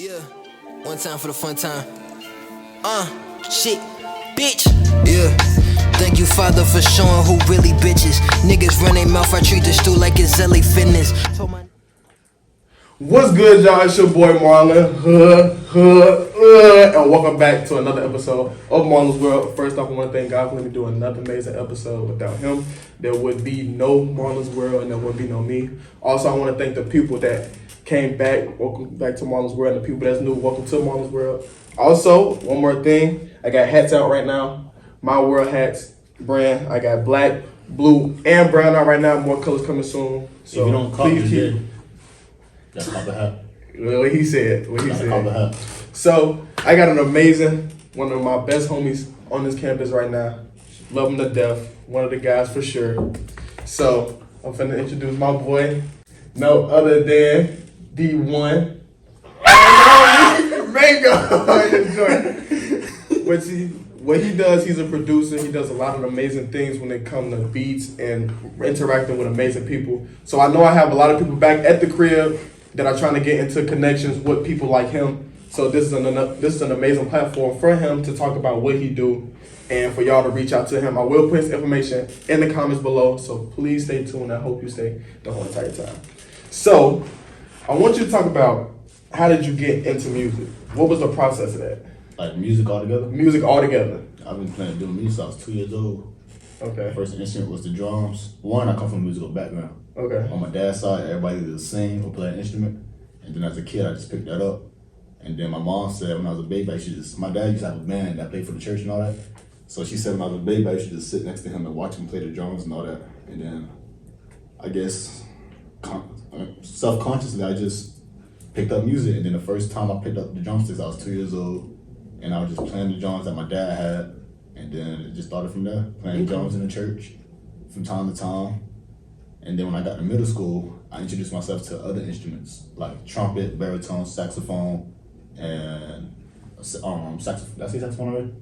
Yeah, one time for the fun time. Shit, bitch. Yeah, thank you, Father, for showing who really bitches. Niggas run their mouth, I treat the stool like it's LA Fitness. What's good, y'all? It's your boy Marlon, and welcome back to another episode of Marlon's World. First off, I want to thank God for letting me do another amazing episode. Without him, there would be no Marlon's World, and there would be no me. Also, I want to thank the people that came back. Welcome back to Marlon's World, and the people that's new, welcome to Marlon's World. Also, one more thing, I got hats out right now. My World Hats brand. I got black, blue, and brown out right now. More colors coming soon. So if you don't copy please it, that's cop the hat. What he said. Cop the hat. So I got an amazing, one of my best homies on this campus right now. Love him to death. One of the guys for sure. So I'm finna introduce my boy. No other than D1. Mango. What he does, he's a producer. He does a lot of amazing things when it comes to beats and interacting with amazing people. So I know I have a lot of people back at the crib that are trying to get into connections with people like him. So this is an amazing platform for him to talk about what he do and for y'all to reach out to him. I will put his information in the comments below, so please stay tuned. I hope you stay the whole entire time. So I want you to talk about how did you get into music? What was the process of that? Like music altogether? Music altogether. I've been doing music since I was 2 years old. Okay. First instrument was the drums. One, I come from a musical background. Okay. On my dad's side, everybody either sing or play an instrument. And then as a kid, I just picked that up. And then my mom said when I was a baby, my dad used to have a band that played for the church and all that. So she said when I was a baby, I should just sit next to him and watch him play the drums and all that. And then I guess self-consciously, I just picked up music. And then the first time I picked up the drumsticks, I was 2 years old. And I was just playing the drums that my dad had. And then it just started from there, playing drums in the church from time to time. And then when I got to middle school, I introduced myself to other instruments like trumpet, baritone, saxophone, and saxophone. Did I say saxophone already?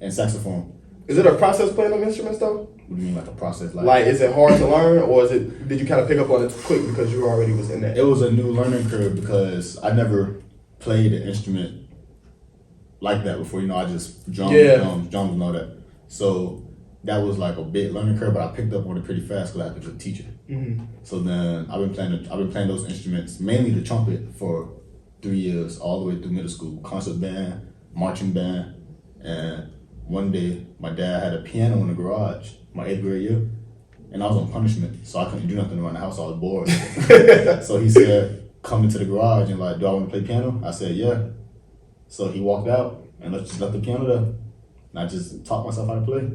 And saxophone. Is it a process playing them instruments though? What do you mean like a process? Like is it hard to learn, or did you kind of pick up on it quick because you already was in that? It was a new learning curve because I never played an instrument like that before. You know, I just drums and all that. So that was like a big learning curve, but I picked up on it pretty fast because I had a good teacher. So then I've been playing those instruments, mainly the trumpet, for 3 years, all the way through middle school. Concert band, marching band, and one day my dad had a piano in the garage, my 8th grade year, and I was on punishment, so I couldn't do nothing around the house. I was bored. So he said, "Come into the garage and like, do I want to play piano?" I said, "Yeah." So he walked out and left the piano there, and I just taught myself how to play.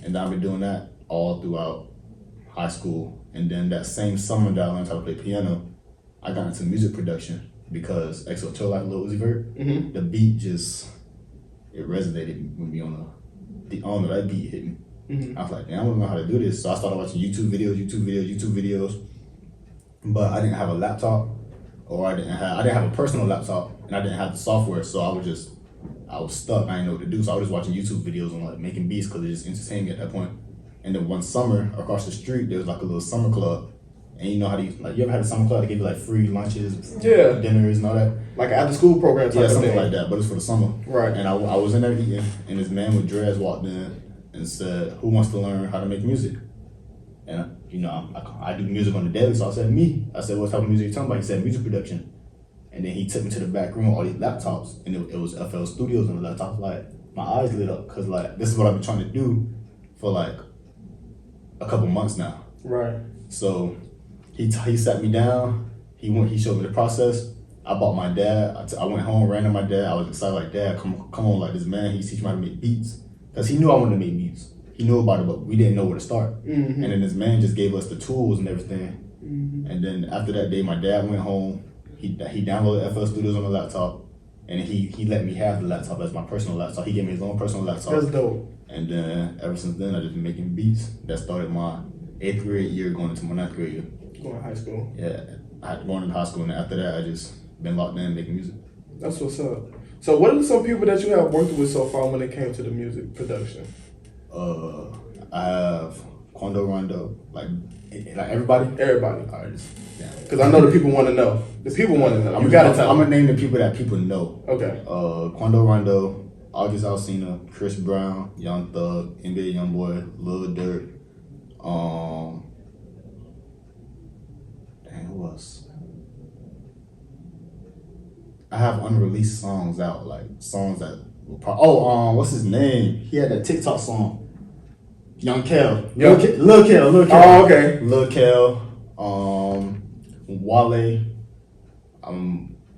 And I've been doing that all throughout high school. And then that same summer that I learned how to play piano, I got into music production because EXO Tour like Lil Uzi Vert. The beat it resonated with me that beat hit me. I was like, damn, I don't know how to do this. So I started watching YouTube videos. But I didn't have a laptop, or I didn't have a personal laptop, and I didn't have the software. So I was stuck. I didn't know what to do, so I was just watching YouTube videos and like making beats because it just entertained me at that point. And then one summer, across the street, there was like a little summer club. And you know how you ever had a summer club? They give you like free lunches, dinners and all that. Like an after school program type of something thing. like that, but it's for the summer. Right. And I was in there eating, and this man with dreads walked in and said, "Who wants to learn how to make music?" And you know, I do music on the daily, so I said, "Me." I said, "What type of music are you talking about?" He said, "Music production." And then he took me to the back room with all these laptops, and it was FL Studios on the laptop. Like, my eyes lit up, because like, this is what I've been trying to do for like a couple months now. Right. So he sat me down, he showed me the process. I bought my dad, I went home, ran to my dad. I was excited, like, "Dad, come on, like, this man, he's teaching me how to make beats." Because he knew I wanted to make beats. He knew about it, but we didn't know where to start. And then this man just gave us the tools and everything. And then after that day, my dad went home. He downloaded FL Studios on the laptop, and he let me have the laptop as my personal laptop. He gave me his own personal laptop. That's dope. And then ever since then, I've just been making beats. That started my 8th grade year going into my 9th grade year. Going to high school. Yeah, I had going into high school, and after that, I just been locked in making music. That's what's up. So what are some people that you have worked with so far when it came to the music production? I have Quando Rondo, like everybody. Everybody. All right, because I know the people want to know. The people want to know. You gotta tell. I'm gonna name the people that people know. Okay. Quando Rondo, August Alsina, Chris Brown, Young Thug, NBA YoungBoy, Lil Durk. Dang, who else? I have unreleased songs out, like songs that will what's his name? He had that TikTok song. Young Kel. Lil Kel. Oh, okay. Lil Kel. Wale.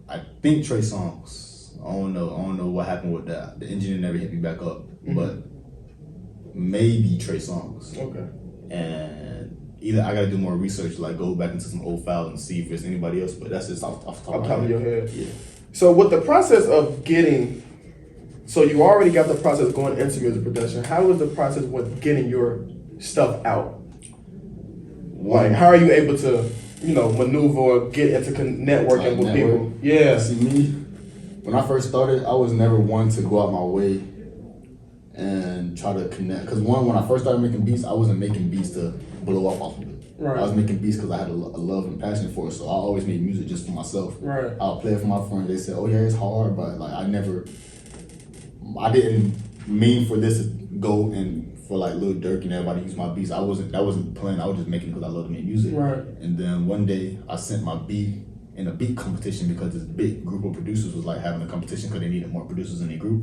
I think Trey Songz. I don't know what happened with that. The engineer never hit me back up. But maybe Trey Songz. Okay. And either I gotta do more research, like go back into some old files and see if there's anybody else, but that's just off the top of your head. Yeah. So with the process of getting, so you already got the process going into music production. How was the process with getting your stuff out? Like, how are you able to, maneuver or get into networking with people? Yeah. See, me, when I first started, I was never one to go out my way and try to connect. Because when I first started making beats, I wasn't making beats to blow up off of it. Right. I was making beats because I had a love and passion for it. So I always made music just for myself. Right. I'll play it for my friends. They said, "Oh yeah, it's hard," but like I didn't mean for this to go and for like Lil Durk and everybody use my beats. That wasn't the plan. I was just making it because I love to make music. Right. And then one day I sent my beat in a beat competition because this big group of producers was like having a competition because they needed more producers in their group.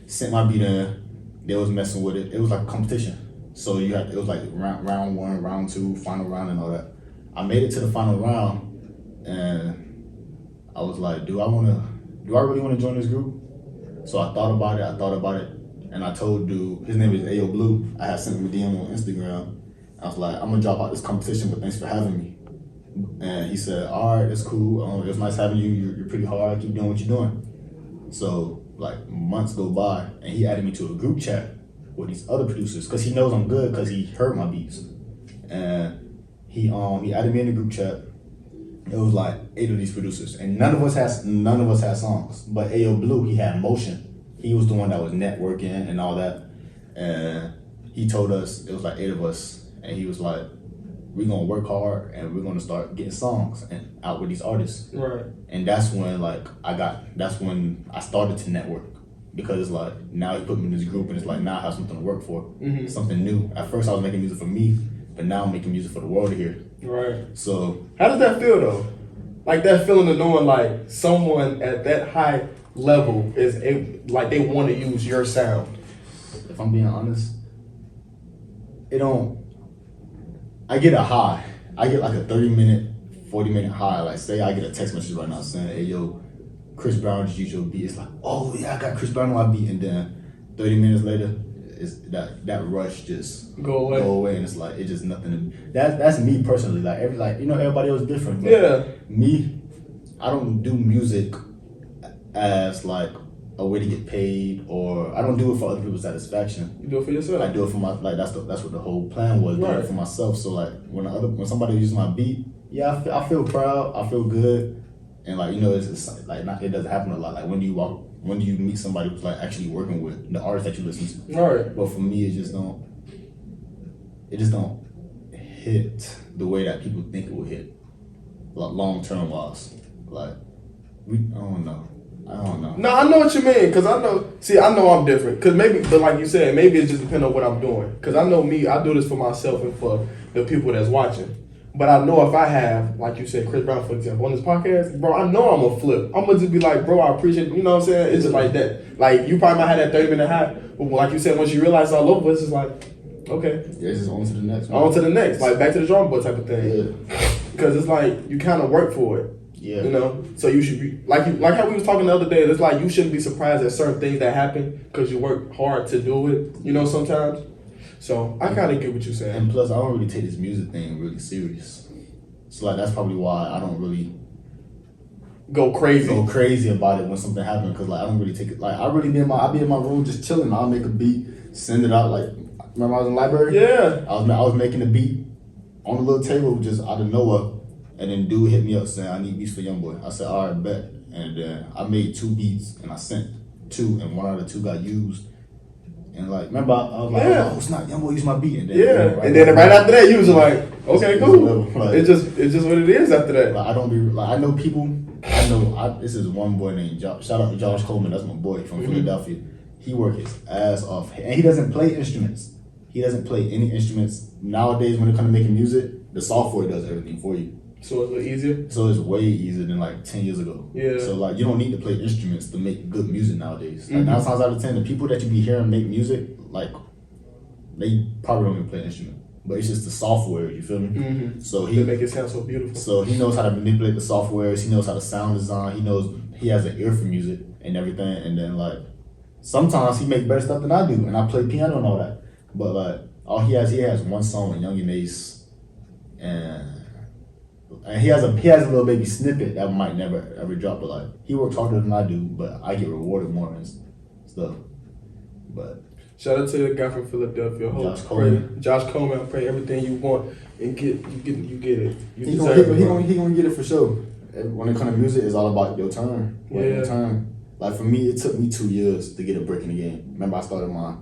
Sent my beat in. They was messing with it. It was like a competition. So it was like round one, round two, final round, and all that. I made it to the final round, and I was like, do I really want to join this group? So I thought about it, and I told dude, his name is Ayo Blue. I had sent him a DM on Instagram. I was like, I'm gonna drop out this competition, but thanks for having me. And he said, all right, that's cool. It was nice having you. You're pretty hard. Keep doing what you're doing. So like months go by, and he added me to a group chat with these other producers because he knows I'm good because he heard my beats, and he added me in the group chat. It was like 8 of these producers, and none of us had songs. But Ayo Blue, he had motion. He was the one that was networking and all that, and he told us it was like 8 of us, and he was like, "We're gonna work hard and we're gonna start getting songs and out with these artists." Right. And that's when I started to network. Because it's like, now he put me in this group and it's like, now I have something to work for. Something new. At first I was making music for me, but now I'm making music for the world to hear. Right. So. How does that feel though? Like that feeling of knowing like someone at that high level is like they want to use your sound. If I'm being honest, I get a high. I get like a 30-minute, 40-minute high. Like say I get a text message right now saying, "Hey yo, Chris Brown just used your beat." It's like, oh yeah, I got Chris Brown on my beat, and then 30 minutes later, it's that rush just go away, and it's like it's just nothing. That's me personally. Like everybody else is different. But yeah. Me, I don't do music as like a way to get paid, or I don't do it for other people's satisfaction. You do it for yourself. I do it for that's what the whole plan was. Right. Do it for myself. So like when somebody uses my beat, yeah, I feel proud. I feel good. And like it's like it doesn't happen a lot. Like when do you meet somebody who's like actually working with the artist that you listen to? Right. But for me, it just don't hit the way that people think it would hit, like long term wise. Like I don't know. No, I know what you mean, cause I know I'm different. Cause but like you said, maybe it's just depending on what I'm doing. Cause I know me, I do this for myself and for the people that's watching. But I know if I have, like you said, Chris Brown, for example, on this podcast, bro, I know I'm going to flip. I'm going to just be like, bro, I appreciate it. You know what I'm saying? It's just like that. Like, you probably might have that 30-minute high. But like you said, once you realize it's all over, it's just like, okay. Yeah, it's just on to the next one. On to the next. Like, back to the drawing board type of thing. Yeah. Because it's like, you kind of work for it. Yeah. You know? So you should be, like how we was talking the other day, it's like you shouldn't be surprised at certain things that happen because you work hard to do it, sometimes. So I kind of get what you're saying. And plus, I don't really take this music thing really serious. So like that's probably why I don't really go crazy about it when something happens, because like I don't really take it. Like I be in my room just chilling. I'll make a beat, send it out. Like remember I was in the library? Yeah. I was making a beat on a little table just out of nowhere, and then dude hit me up saying I need beats for YoungBoy. I said all right, bet. And then I made 2 beats and I sent 2, and one out of 2 got used. And like, remember, I was like, Yeah. oh, it's not Youngboy use my beat. And then, And then right after that, you was like, okay, cool. Like, It's just what it is after that. Like, I know people. This is one boy named Josh. Shout out to Josh Coleman. That's my boy from Philadelphia. He works his ass off, and he doesn't play instruments. He doesn't play any instruments nowadays. When it comes to making music, the software does everything for you. So it's a little easier. So it's way easier than like 10 years ago. Yeah. So like you don't need to play instruments to make good music nowadays. Like 9 times out of 10, the people that you be hearing make music, like they probably don't even play an instrument. But it's just the software, you feel me? So They make it sound so beautiful. So he knows how to manipulate the softwares. He knows how to sound design. He has an ear for music and everything. And then like sometimes he makes better stuff than I do, and I play piano and all that. But like he has one song with Young and Ace, and he has a little baby snippet that might never ever drop. But like he works harder than I do, but I get rewarded more and stuff. But shout out to the guy from Philadelphia, Josh Coleman. I pray everything you want and you get it. He gonna get it for sure. When it comes to music, it's all about your turn. Your turn. Like for me, it took me 2 years to get a break in the game. Remember, I started my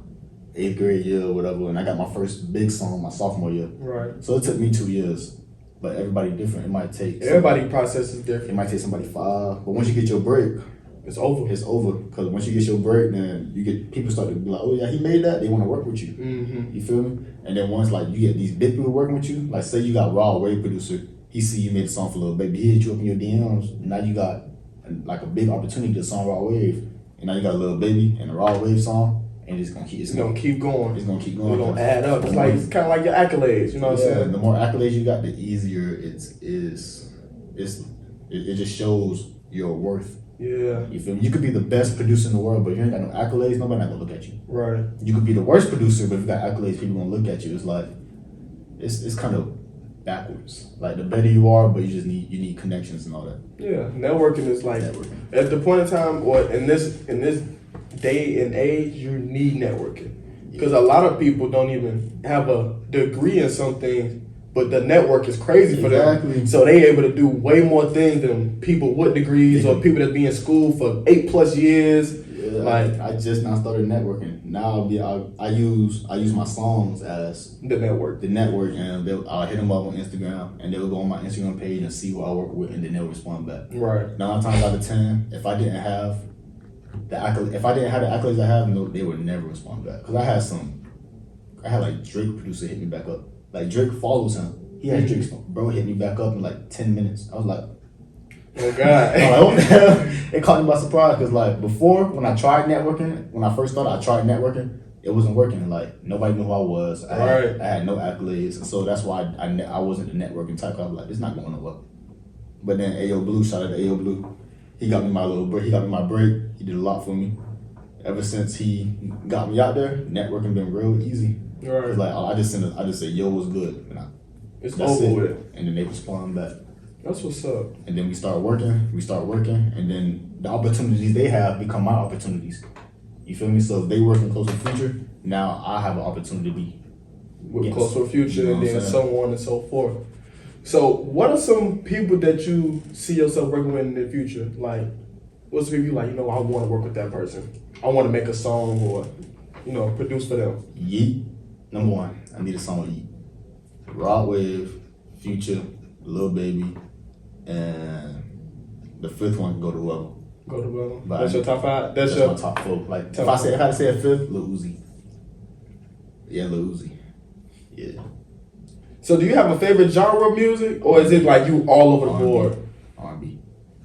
8th grade year or whatever, and I got my first big song my sophomore year. Right. So it took me 2 years. But everybody different. It might take everybody process is different. It might take somebody 5. But once you get your break, it's over. It's over. Because once you get your break, then people start to be like, oh yeah, he made that. They want to work with you. You feel me? And then once like you get these big people working with you, like say you got Raw Wave producer, he see you made a song for Lil Baby, he hit you up in your DMs. Now you got like a big opportunity to song Raw Wave, and now you got a Lil Baby and a Raw Wave song, and it's gonna keep going. It's gonna add up. It's kind of like your accolades. You know what I'm saying? The more accolades you got, the easier it just shows your worth. Yeah. You feel me? You could be the best producer in the world, but if you ain't got no accolades, nobody not gonna look at you. Right. You could be the worst producer, but if you got accolades, people gonna look at you. It's like it's kind of backwards. Like the better you are, but you need connections and all that. Yeah, networking is like at the point in time or in this day and age, you need networking because a lot of people don't even have a degree in some things, but the network is crazy for them. So they able to do way more things than people with degrees or people that be in school for 8+ years. Yeah, like I just now started networking. Now I use my songs as the network, and I'll hit them up on Instagram, and they'll go on my Instagram page and see who I work with, and then they'll respond back. Right. 9 times out of 10, if I didn't have the accolades I have, no, they would never respond back. Cause I had like Drake producer hit me back up. Like Drake follows him. He had Drake's bro hit me back up in like 10 minutes. I was like, oh God. I'm like, what the hell? It caught me by surprise because like before, when I tried networking, when I first started, I tried networking. It wasn't working. Like nobody knew who I was. I had no accolades, and so that's why I wasn't the networking type. I was like, it's not going to work. But then Ayo Blue, shout out to Ayo Blue. He got me my little break. He got me my break. He did a lot for me. Ever since he got me out there, networking been real easy. Right. Cause like I just say yo, what's good, and it's over with. And then they respond back. That's what's up. And then we start working, and then the opportunities they have become my opportunities. You feel me? So if they work in Closer Future, now I have an opportunity to be with Closer Future, and then so on and so forth. So what are some people that you see yourself working with in the future? Like, what's the people you like, I want to work with that person. I want to make a song or, produce for them. Yeet, number 1. I need a song with Yeet. Rod Wave, Future, Lil Baby, and the 5th one can go to whoever. Go to whoever. That's your top 5? That's my top 4. Like if I had to say a 5th, Lil Uzi. Yeah, Lil Uzi. Yeah. So do you have a favorite genre of music, or is it like you all over the board? R&B.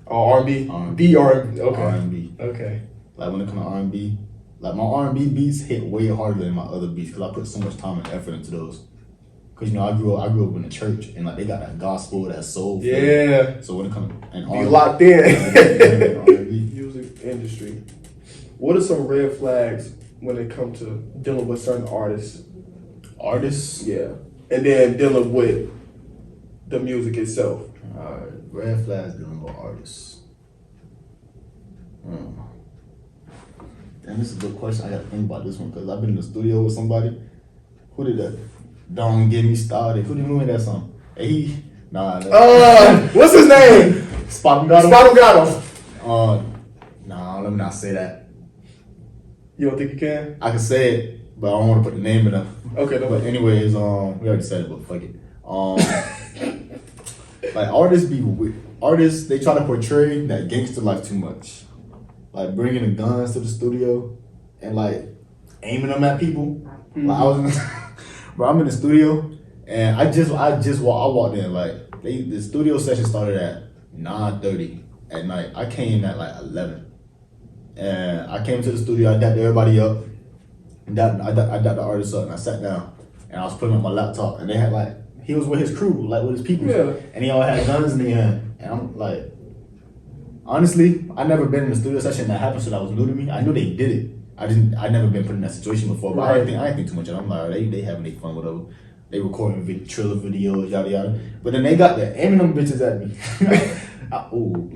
Oh, R&B? The R&B. Okay. R&B. Okay. Like when it comes to R&B, like my R&B beats hit way harder than my other beats because I put so much time and effort into those. Cause I grew up in the church and like they got that gospel, that soul. Yeah. So when it comes and you locked in. Music industry. What are some red flags when it comes to dealing with certain artists? Artists? Yeah. And then dealing with the music itself. Alright. Red flags dealing with artists. Damn, this is a good question. I gotta think about this one because I've been in the studio with somebody. Who did that? Don't Get Me Started. Who did that song? Hey, what's his name? Spot 'em Got 'em. Spot 'em Got 'em. Nah, let me not say that. You don't think you can? I can say it, but I don't want to put the name in it. Okay, no. But anyways, we already said it, but fuck it. Like artists, they try to portray that gangster life too much. Like bringing the guns to the studio and like aiming them at people. Mm-hmm. Like I was, bro, I'm in the studio and I walked in like the studio session started at 9:30 at night. I came at like 11, and I came to the studio. I dapped everybody up. I dapped the artist up and I sat down and I was putting up my laptop and they had like. He was with his crew, like with his people, and he all had guns in the hand. And I'm like, honestly, I never been in a studio session that happened, so that was new to me. I knew they did it. I never been put in that situation before, but I didn't think too much of it. I'm like, they having their fun, whatever. They recording trailer videos, yada yada. But then they got the aiming them bitches at me.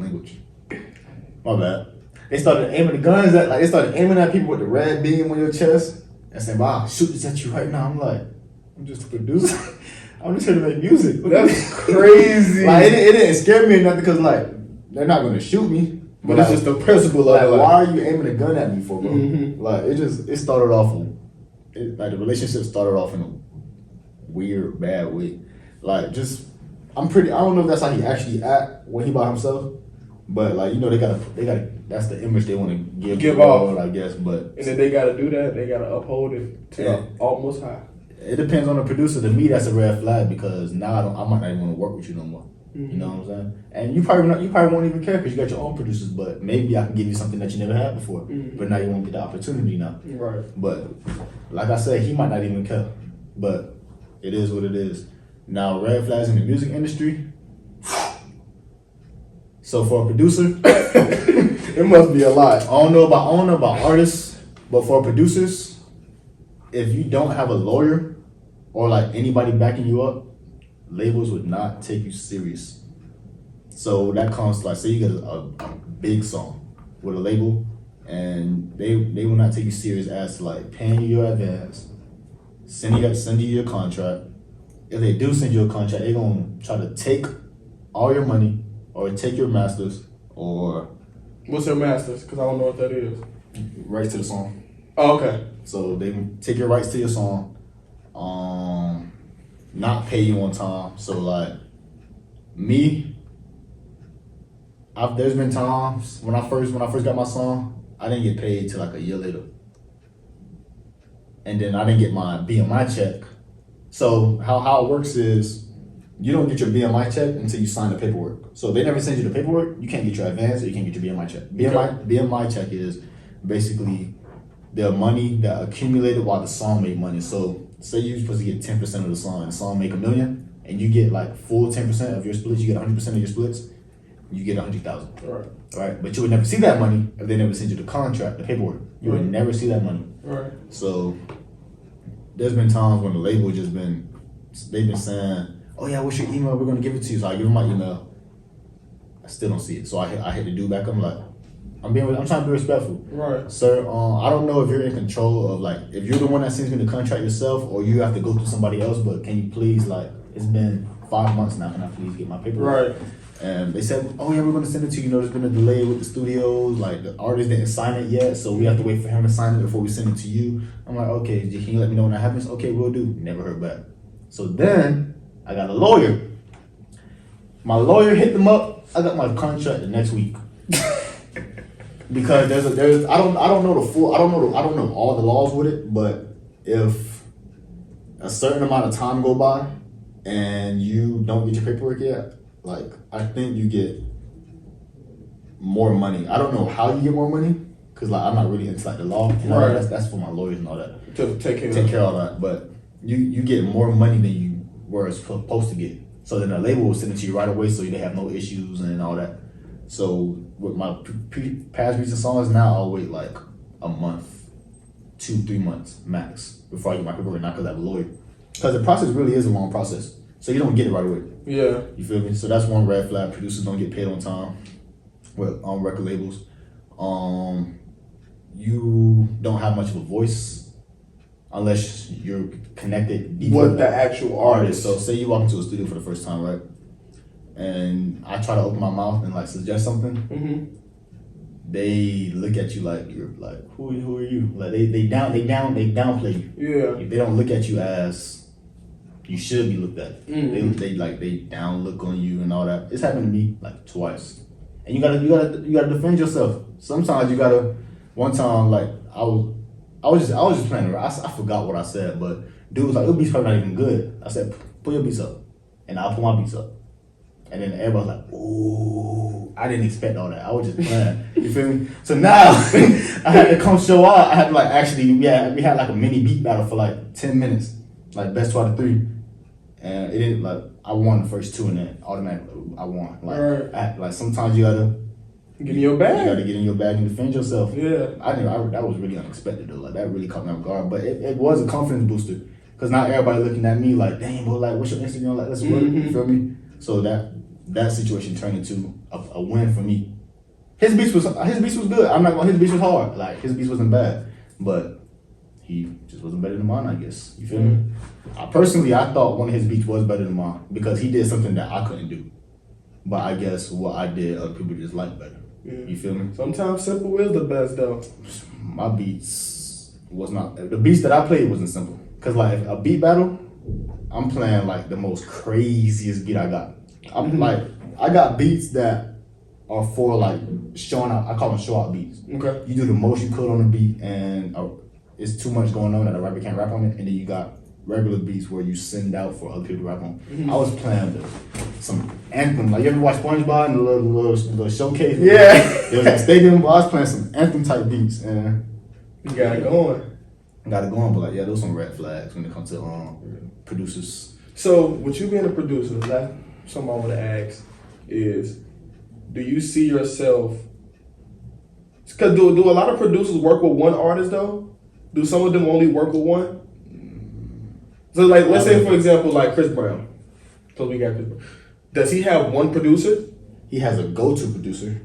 Language. My bad. They started aiming the guns at, like they started aiming at people with the red beam on your chest and saying, "Wow, I'll shoot this at you right now." I'm like, I'm just a producer. I'm just here to make music. That's crazy. Like it didn't scare me or nothing because like they're not gonna shoot me. But it's just the principle of like, it. why are you aiming a gun at me for, bro? Mm-hmm. Like it started off like the relationship started off in a weird, bad way. Like I don't know if that's how he actually act when he by himself. But like, you know, they gotta that's the image they wanna give off, world, I guess. But and then they gotta do that, they gotta uphold it to the almost high. It depends on the producer. To me, that's a red flag because now I might not even want to work with you no more. Mm-hmm. You know what I'm saying? And you probably won't even care because you got your own producers. But maybe I can give you something that you never had before. Mm-hmm. But now you won't get the opportunity now. Right. But like I said, he might not even care. But it is what it is. Now red flags in the music industry. So for a producer, it must be a lot. I don't know about artists, but for producers, if you don't have a lawyer or like anybody backing you up, labels would not take you serious. So that comes like, say you get a big song with a label and they will not take you serious as to like paying you your advance, send you your contract. If they do send you a contract, they're gonna try to take all your money or take your masters or what's your masters? Because I don't know what that is. Rights to the song. Oh, okay. So they take your rights to your song, not pay you on time. So like me, there's been times when I first got my song, I didn't get paid till like a year later, and then I didn't get my BMI check. So how it works is you don't get your BMI check until you sign the paperwork. So if they never send you the paperwork, you can't get your advance or you can't get your BMI check. BMI check is basically the money that accumulated while the song made money. So say you're supposed to get 10% of the song make $1 million, and you get like full 10% of your splits, you get 100% of your splits, you get 100,000. Right. But you would never see that money if they never send you the contract, the paperwork. You would never see that money. Right. So there's been times when the label they've been saying, "Oh yeah, what's your email? We're gonna give it to you." So I give them my email. I still don't see it. So I hit the dude back. I'm like, I'm trying to be respectful. Right. Sir, I don't know if you're in control of, like, if you're the one that sends me the contract yourself or you have to go through somebody else, but can you please, like, it's been 5 months now, can I please get my paperwork? Right. And they said, "Oh yeah, we're going to send it to you. You know, there's been a delay with the studios. Like, the artist didn't sign it yet, so we have to wait for him to sign it before we send it to you." I'm like, "Okay, can you let me know when that happens?" "Okay, we'll do." Never heard back. So then I got a lawyer. My lawyer hit them up. I got my contract the next week. Because I don't know all the laws with it, but if a certain amount of time go by and you don't get your paperwork yet, like, I think you get more money. I don't know how you get more money because, like, I'm not really into, like, the law. You know, right. That's for my lawyers and all that. To take care of all that. But you get more money than you were supposed to get. So then the label will send it to you right away, so they have no issues and all that. So with my past recent songs now, I'll wait like a month, 2-3 months max before I get my paperwork. Not because I have a lawyer, because the process really is a long process. So you don't get it right away. Yeah. You feel me? So that's one red flag. Producers don't get paid on time with record labels. You don't have much of a voice unless you're connected deep with the actual artist. So say you walk into a studio for the first time, right? And I try to open my mouth and like suggest something. Mm-hmm. they look at you like you're like who are you? Like they downplay you. Yeah. They don't look at you as you should be looked at. They down look on you and all that. It's happened to me like twice. And you gotta defend yourself. Sometimes you gotta. One time, like I was just playing around. I forgot what I said, but dude was like, "Your beats probably not even good." I said, "Put your beats up," and I'll put my beats up. And then everybody was like, "Ooh!" I didn't expect all that. I was just playing. You feel me? So now I had to come show out. I had to like actually we had like a mini beat battle for like 10 minutes, like best 2 out of 3, and it didn't like I won the first 2 and then automatically I won. Like like sometimes you gotta. Get in your bag. You gotta get in your bag and defend yourself. Yeah. That was really unexpected though. Like that really caught me off guard. But it was a confidence booster. Cause now everybody looking at me like, damn, bro, like what's your Instagram? Like, let's work. You feel me? So that situation turned into a win for me. His beats was good. I'm not gonna his beats was hard. Like his beats wasn't bad. But he just wasn't better than mine, I guess. You feel me? I thought one of his beats was better than mine because he did something that I couldn't do. But I guess what I did, other people just like better. Yeah. You feel me? Sometimes simple is the best though. My beats was not the beats that I played wasn't simple. Cause like a beat battle, I'm playing like the most craziest beat I got. I'm like I got beats that are for like showing out. I call them show out beats. Okay. You do the most you could on the beat, and it's too much going on that a rapper can't rap on it, and then you got regular beats where you send out for other people to rap on. I was playing some anthem. Like you ever watch SpongeBob and the little showcase? Yeah. There was a stadium. I was playing some anthem type beats and you got it going. Got it going, but like those some red flags when it comes to producers. So with you being a producer, that's something I want to ask is, do you see yourself? Cause do a lot of producers work with one artist though? Do some of them only work with one? So like, let's say for example, like Chris Brown. So we got Chris Brown. Does he have one producer? He has a go-to producer.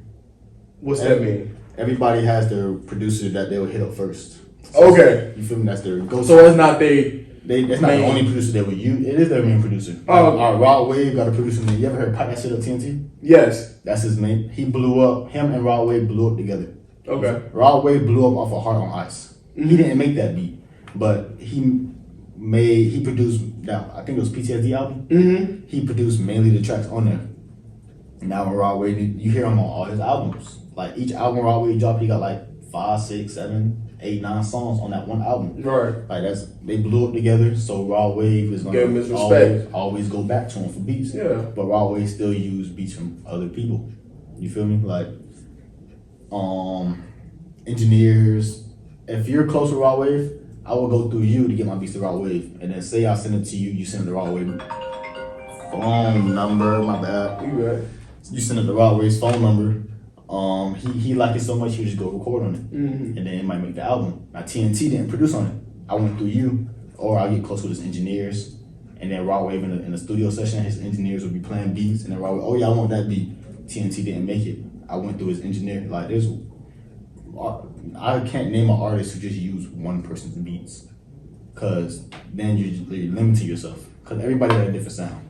What's that mean? Everybody has their producer that they will hit up first. Okay. You feel me? That's their go-to. So it's not that's not the only producer they would use. It is their main producer. Oh. Our Rod Wave got a producer name. You ever heard Pipe That Shit Up TNT? Yes. That's his name. He blew up. Him and Rod Wave blew up together. Okay. Rod Wave blew up off of Heart on Ice. He didn't make that beat, but he produced. Now I think it was PTSD album. He produced mainly the tracks on there. Now when Rod Wave, you hear him on all his albums. Like each album Rod Wave dropped, he got like 5, 6, 7, 8, 9 songs on that one album. Right. Like they blew up together. So Rod Wave is gonna always go back to him for beats. Yeah. But Rod Wave still use beats from other people. You feel me? Like, engineers. If you're close to Rod Wave, I will go through you to get my beats to Rod Wave, and then say I send it to you, you send it to Rod Wave phone number. My bad. You right. You send it to Rod Wave's phone number. He liked it so much he would just go record on it, and then it might make the album. Now TNT didn't produce on it. I went through you, or I'll get close with his engineers, and then Rod Wave in the studio session, his engineers would be playing beats, and then Rod Wave, oh yeah, I want that beat. TNT didn't make it. I went through his engineer. Like I can't name an artist who just use one person's beats, cause then you're limiting yourself. Cause everybody got a different sound.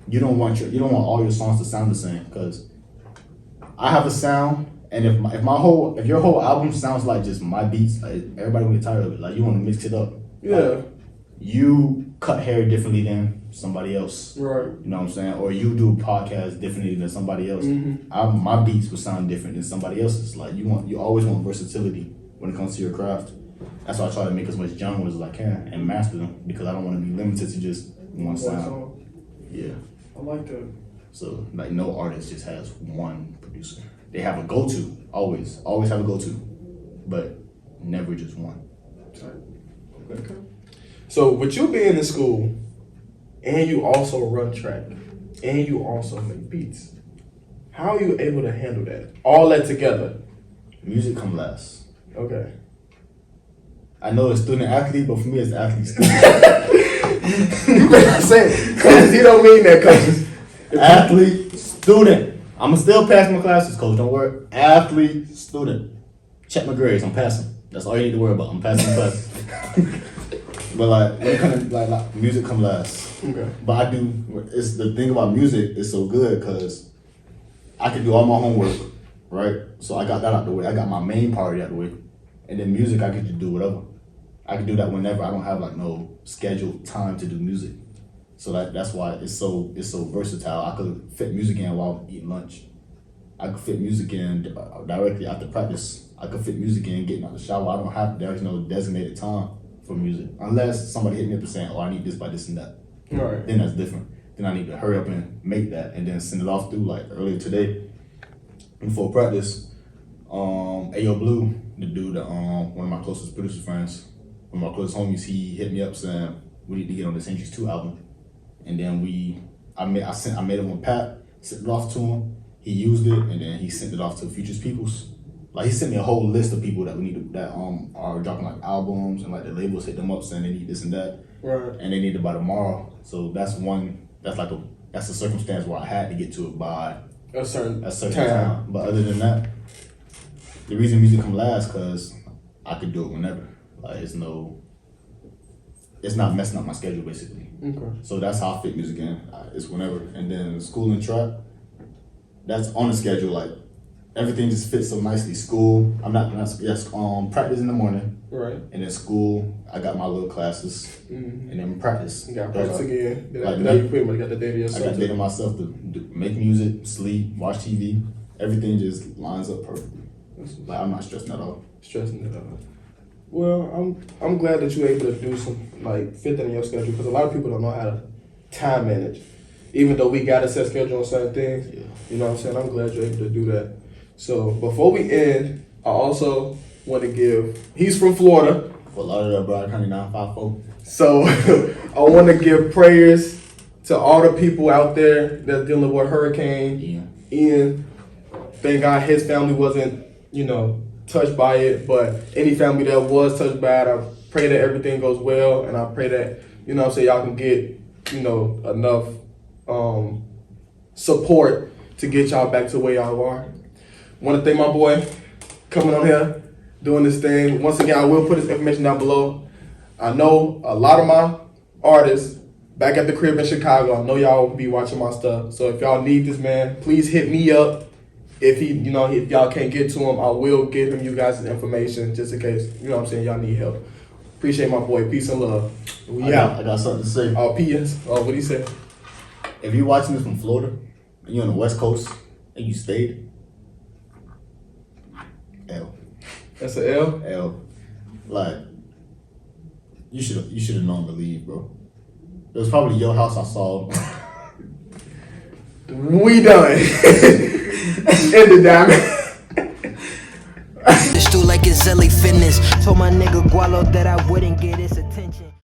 You don't want all your songs to sound the same. Cause I have a sound, and if your whole album sounds like just my beats, like, everybody will get tired of it. Like you want to mix it up. Yeah. Like, you cut hair differently than somebody else. Right. You know what I'm saying? Or you do podcasts differently than somebody else. My beats will sound different than somebody else's. Like you always want versatility when it comes to your craft. That's why I try to make as much genres as I can and master them, because I don't want to be limited to just one sound. Yeah. I like that. So like no artist just has one producer. They have a go-to, always have a go-to, but never just one. Okay. So with you being in school, and you also run track, and you also make beats, how are you able to handle that? All that together? Music come last. Okay. I know it's student athlete, but for me it's athlete student. You better say it. Coaches, he don't mean that, coaches. Athlete student. I'ma still pass my classes, coach. Don't worry. Athlete student. Check my grades. I'm passing. That's all you need to worry about. I'm passing classes. But like when it comes to like music come last. Okay. But I do. It's the thing about music is so good because I can do all my homework right? So I got that out the way. I got my main priority out the way. And then music, I get to do whatever. I can do that whenever. I don't have like no scheduled time to do music. So that's why it's so versatile. I could fit music in while I'm eating lunch. I could fit music in directly after practice. I could fit music in getting out the shower. I don't have, there's no designated time for music. Unless somebody hit me up and saying, oh, I need this by this and that. Right. Then that's different. Then I need to hurry up and make that and then send it off through. Like earlier today, before practice, Ayo Blue, the dude, one of my closest producer friends, one of my closest homies, he hit me up saying, we need to get on this Centuries 2 album. And then I made it with Pat, sent it off to him. He used it, and then he sent it off to Futures Peoples. Like he sent me a whole list of people that we need that are dropping like albums, and like the labels hit them up saying they need this and that, right? And they need it by tomorrow. So that's a circumstance where I had to get to it by a certain time. But other than that, the reason music come last because I could do it whenever. Like it's not messing up my schedule basically. Okay. So that's how I fit music in. It's whenever. And then school and track, that's on the schedule. Like everything just fits so nicely. School, practice in the morning. Right. And then school, I got my little classes. Mm-hmm. And then practice. You got practice again. Then you pretty much got the day to yourself. I got the day to myself to make music, sleep, watch TV. Everything just lines up perfectly. Like I'm not stressing at all. Well, I'm glad that you're able to do some fit that in your schedule because a lot of people don't know how to time manage. Even though we got a set schedule on certain things, you know what I'm saying? I'm glad you're able to do that. So before we end, I also want to give. He's from Florida. Fort Lauderdale, Broward County 954. So I want to give prayers to all the people out there that's dealing with Hurricane Ian. Thank God his family wasn't, touched by it, but any family that was touched by it, I pray that everything goes well, and I pray that, y'all can get, enough support to get y'all back to where y'all are. Want to thank my boy coming on here, doing this thing. Once again, I will put his information down below. I know a lot of my artists back at the crib in Chicago, I know y'all will be watching my stuff, so if y'all need this man, please hit me up. If if y'all can't get to him, I will give him you guys' information just in case, y'all need help. Appreciate my boy. Peace and love. I got something to say. Oh, P.S. Oh, what do you say? If you're watching this from Florida, and you're on the West Coast, and you stayed, L. That's an L? L. Like, you should have known to leave, bro. It was probably your house I saw. We done. End the diamond. This dude like it's LA Fitness. Told my nigga Gualo that I wouldn't get his attention.